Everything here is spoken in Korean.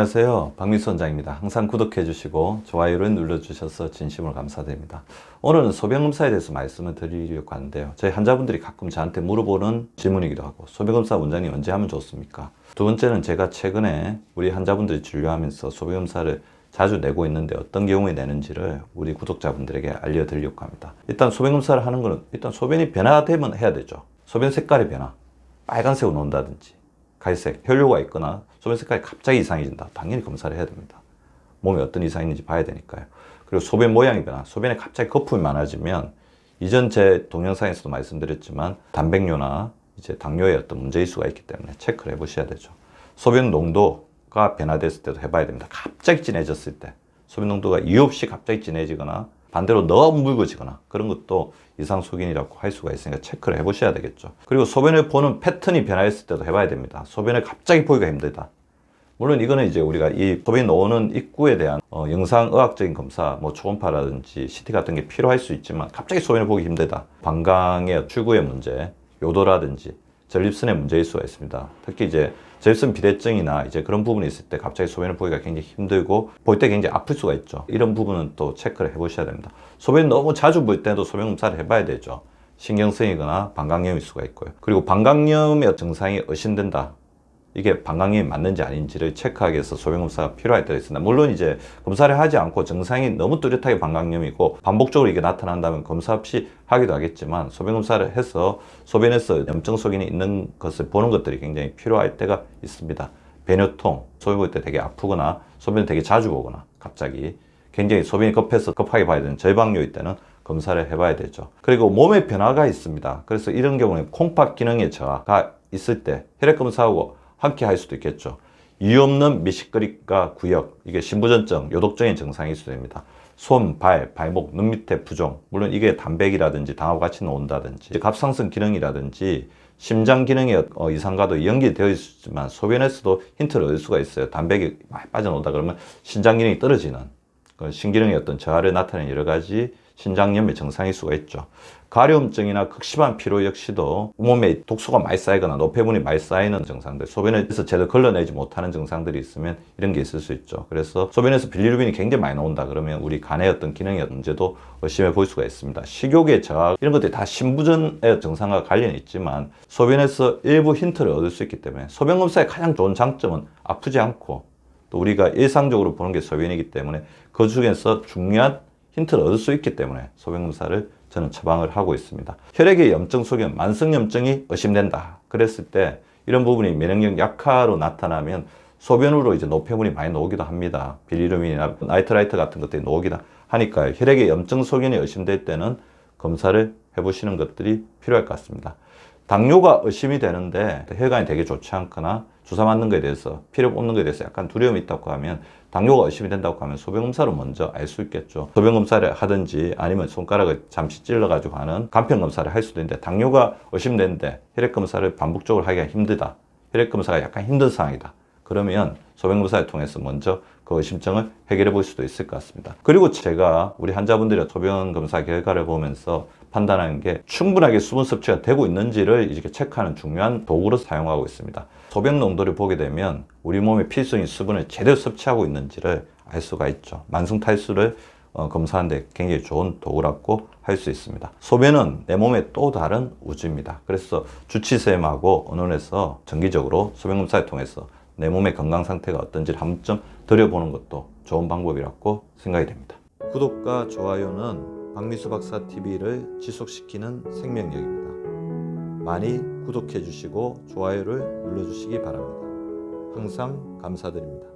안녕하세요. 박민수 원장입니다. 항상 구독해 주시고 좋아요를 눌러주셔서 진심으로 감사드립니다. 오늘은 소변검사에 대해서 말씀을 드리려고 하는데요. 저희 환자분들이 가끔 저한테 물어보는 질문이기도 하고, 소변검사 원장님 언제 하면 좋습니까? 두 번째는 제가 최근에 우리 환자분들이 진료하면서 소변검사를 자주 내고 있는데 어떤 경우에 내는지를 우리 구독자분들에게 알려드리려고 합니다. 일단 소변검사를 하는 거는 일단 소변이 변화되면 해야 되죠. 소변 색깔의 변화, 빨간색으로 나온다든지 갈색, 혈뇨가 있거나 소변 색깔이 갑자기 이상해진다. 당연히 검사를 해야 됩니다. 몸에 어떤 이상이 있는지 봐야 되니까요. 그리고 소변 모양이 변화, 소변에 갑자기 거품이 많아지면 이전 제 동영상에서도 말씀드렸지만 단백뇨나 이제 당뇨의 어떤 문제일 수가 있기 때문에 체크를 해보셔야 되죠. 소변 농도가 변화됐을 때도 해봐야 됩니다. 갑자기 진해졌을 때, 소변 농도가 이유 없이 갑자기 진해지거나 반대로 너무 묽어지거나 그런 것도 이상소견이라고 할 수가 있으니까 체크를 해보셔야 되겠죠. 그리고 소변을 보는 패턴이 변화했을 때도 해봐야 됩니다. 소변을 갑자기 보기가 힘들다. 물론 이거는 이제 우리가 이 소변이 나오는 입구에 대한 영상의학적인 검사, 뭐 초음파라든지 CT 같은 게 필요할 수 있지만 갑자기 소변을 보기 힘들다. 방광의 출구의 문제, 요도라든지 전립선의 문제일 수가 있습니다. 특히 이제 전립선 비대증이나 이제 그런 부분이 있을 때 갑자기 소변을 보기가 굉장히 힘들고 볼 때 굉장히 아플 수가 있죠. 이런 부분은 또 체크를 해보셔야 됩니다. 소변이 너무 자주 볼 때도 소변 검사를 해봐야 되죠. 신경성이거나 방광염일 수가 있고요. 그리고 방광염의 증상이 의심된다. 이게 방광염이 맞는지 아닌지를 체크하기 위해서 소변검사가 필요할 때가 있습니다. 물론 이제 검사를 하지 않고 증상이 너무 뚜렷하게 방광염이고 반복적으로 이게 나타난다면 검사 없이 하기도 하겠지만 소변검사를 해서 소변에서 염증 소견이 있는 것을 보는 것들이 굉장히 필요할 때가 있습니다. 배뇨통, 소변 볼 때 되게 아프거나 소변을 되게 자주 보거나 갑자기 굉장히 소변이 급해서 급하게 봐야 되는 저해방뇨일 때는 검사를 해봐야 되죠. 그리고 몸의 변화가 있습니다. 그래서 이런 경우는 콩팥 기능의 저하가 있을 때 혈액검사하고 함께 할 수도 있겠죠. 이유 없는 미식거림과 구역, 이게 신부전증, 요독적인 증상일 수 됩니다. 손, 발, 발목, 눈 밑에 부종, 물론 이게 단백이라든지 당하고 같이 나온다든지 갑상선 기능이라든지 심장 기능의 이상과도 연결되어 있지만 소변에서도 힌트를 얻을 수가 있어요. 단백이 많이 빠져나오다 그러면 신장 기능이 떨어지는 신기능의 어떤 저하를 나타내는 여러 가지 신장염의 증상일 수가 있죠. 가려움증이나 극심한 피로 역시도 몸에 독소가 많이 쌓이거나 노폐물이 많이 쌓이는 증상들, 소변에서 제대로 걸러내지 못하는 증상들이 있으면 이런 게 있을 수 있죠. 그래서 소변에서 빌리루빈이 굉장히 많이 나온다 그러면 우리 간의 어떤 기능의 문제도 의심해 볼 수가 있습니다. 식욕의 저하, 이런 것들이 다 신부전의 증상과 관련이 있지만 소변에서 일부 힌트를 얻을 수 있기 때문에 소변 검사의 가장 좋은 장점은 아프지 않고 또 우리가 일상적으로 보는 게 소변이기 때문에 그 중에서 중요한 힌트를 얻을 수 있기 때문에 소변검사를 저는 처방을 하고 있습니다. 혈액의 염증 소견, 만성염증이 의심된다. 그랬을 때 이런 부분이 면역력 약화로 나타나면 소변으로 이제 노폐물이 많이 나오기도 합니다. 빌리루빈이나 나이트라이트 같은 것들이 나오기도 하니까 혈액의 염증 소견이 의심될 때는 검사를 해보시는 것들이 필요할 것 같습니다. 당뇨가 의심이 되는데 혈관이 되게 좋지 않거나 주사 맞는 것에 대해서 피를 뽑는 것에 대해서 약간 두려움이 있다고 하면 당뇨가 의심이 된다고 하면 소변검사로 먼저 알 수 있겠죠. 소변검사를 하든지 아니면 손가락을 잠시 찔러가지고 하는 간편검사를 할 수도 있는데 당뇨가 의심되는데 혈액검사를 반복적으로 하기가 힘들다. 혈액검사가 약간 힘든 상황이다. 그러면 소변검사를 통해서 먼저 그 의심증을 해결해 볼 수도 있을 것 같습니다. 그리고 제가 우리 환자분들의 소변검사 결과를 보면서 판단하는 게 충분하게 수분 섭취가 되고 있는지를 이렇게 체크하는 중요한 도구로 사용하고 있습니다. 소변 농도를 보게 되면 우리 몸의 필수인 수분을 제대로 섭취하고 있는지를 알 수가 있죠. 만성 탈수를 검사하는 데 굉장히 좋은 도구라고 할 수 있습니다. 소변은 내 몸의 또 다른 우주입니다. 그래서 주치쌤하고 의논해서 정기적으로 소변검사를 통해서 내 몸의 건강 상태가 어떤지를 한 번쯤 들여보는 것도 좋은 방법이라고 생각이 됩니다. 구독과 좋아요는 박미수 박사 TV를 지속시키는 생명력입니다. 많이 구독해 주시고 좋아요를 눌러 주시기 바랍니다. 항상 감사드립니다.